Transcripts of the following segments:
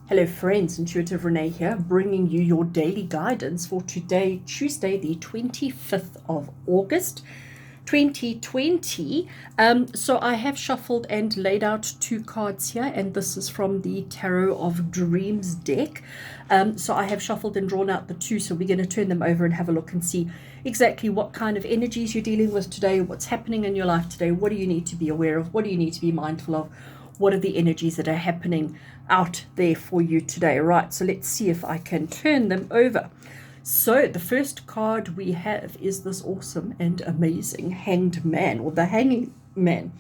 Hello friends, Intuitive Rene here, bringing you your daily guidance for today, Tuesday, the 25th of August, 2020. So I have shuffled and laid out two cards here, and this is from the Tarot of Dreams deck. So I have shuffled and drawn out the two, so we're going to turn them over and have a look and see exactly what kind of energies you're dealing with today, what's happening in your life today, what do you need to be aware of, what do you need to be mindful of, what are the energies that are happening out there for you today. Right, so let's see if I can turn them over. So the first card we have is this awesome and amazing Hanged Man, or the Hanging Man.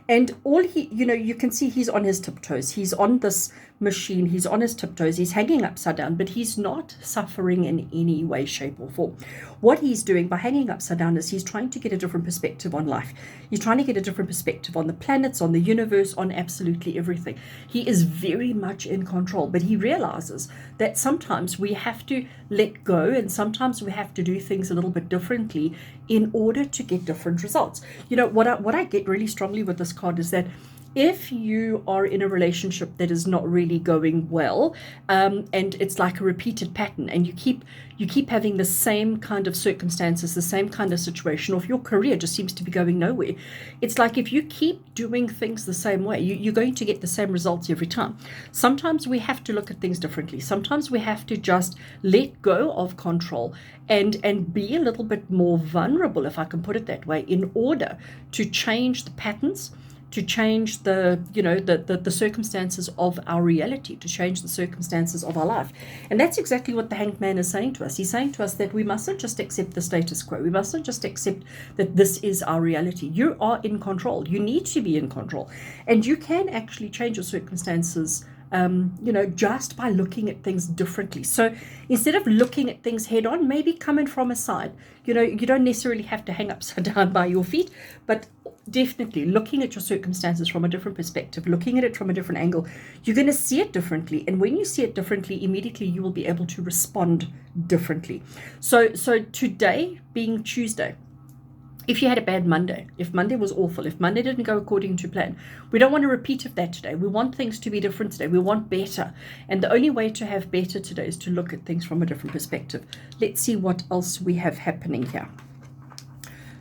And all you can see he's on his tiptoes. He's on this machine. He's on his tiptoes. He's hanging upside down, but he's not suffering in any way, shape, or form. What he's doing by hanging upside down is he's trying to get a different perspective on life. He's trying to get a different perspective on the planets, on the universe, on absolutely everything. He is very much in control, but he realizes that sometimes we have to let go, and sometimes we have to do things a little bit differently in order to get different results. You know, what I get really strongly with this card is that if you are in a relationship that is not really going well, and it's like a repeated pattern, and you keep having the same kind of circumstances, the same kind of situation, or if your career just seems to be going nowhere, it's like if you keep doing things the same way, you're going to get the same results every time. Sometimes we have to look at things differently. Sometimes we have to just let go of control and be a little bit more vulnerable, if I can put it that way, in order to change the patterns, to change the circumstances of our reality, to change the circumstances of our life. And that's exactly what the Hanged Man is saying to us. He's saying to us that we mustn't just accept the status quo. We mustn't just accept that this is our reality. You are in control. You need to be in control. And you can actually change your circumstances just by looking at things differently. So instead of looking at things head on, maybe coming from a side. You don't necessarily have to hang upside down by your feet, but definitely looking at your circumstances from a different perspective, looking at it from a different angle, you're going to see it differently. And when you see it differently, immediately you will be able to respond differently. So today being Tuesday, if you had a bad Monday, if Monday was awful, if Monday didn't go according to plan, we don't want a repeat of that today. We want things to be different today. We want better. And the only way to have better today is to look at things from a different perspective. Let's see what else we have happening here.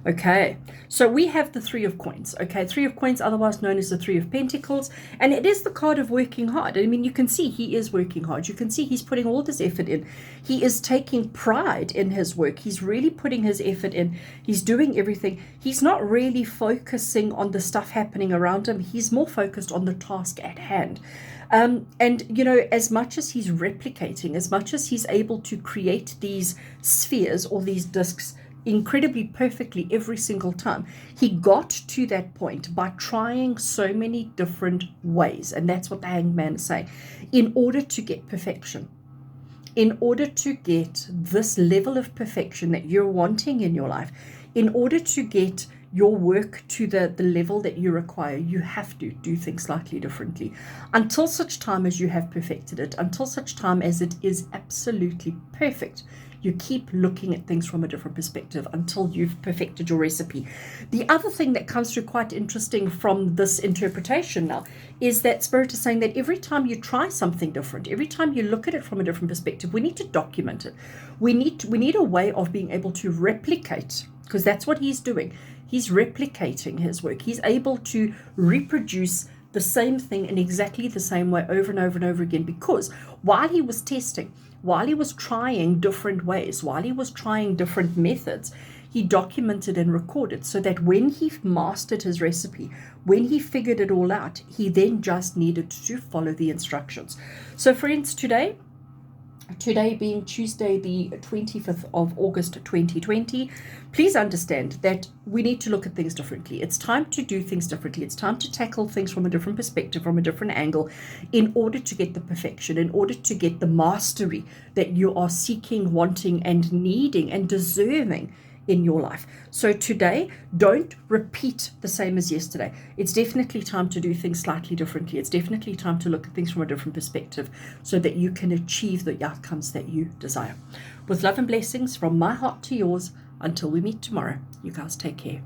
Okay, so we have the Three of Coins. Okay, Three of Coins, otherwise known as the Three of Pentacles, and it is the card of working hard. I mean, you can see he is working hard. You can see he's putting all this effort in. He is taking pride in his work. He's really putting his effort in. He's doing everything. He's not really focusing on the stuff happening around him. He's more focused on the task at hand. And as much as he's replicating, as much as he's able to create these spheres or these discs incredibly perfectly every single time, he got to that point by trying so many different ways. And that's what the Hanged Man is saying. In order to get perfection, in order to get this level of perfection that you're wanting in your life, in order to get your work to the level that you require, you have to do things slightly differently until such time as you have perfected it, until such time as it is absolutely perfect. You keep looking at things from a different perspective until you've perfected your recipe. The other thing that comes through quite interesting from this interpretation now is that Spirit is saying that every time you try something different, every time you look at it from a different perspective, we need to document it. We need a way of being able to replicate, because that's what he's doing. He's replicating his work. He's able to reproduce the same thing in exactly the same way over and over and over again, because while he was testing, while he was trying different ways, while he was trying different methods, he documented and recorded so that when he mastered his recipe, when he figured it all out, he then just needed to follow the instructions. So friends, today being Tuesday, the 25th of August 2020, please understand that we need to look at things differently. It's time to do things differently. It's time to tackle things from a different perspective, from a different angle, in order to get the perfection, in order to get the mastery that you are seeking, wanting, and needing, and deserving in your life. So today, don't repeat the same as yesterday. It's definitely time to do things slightly differently. It's definitely time to look at things from a different perspective so that you can achieve the outcomes that you desire. With love and blessings from my heart to yours, until we meet tomorrow, you guys take care.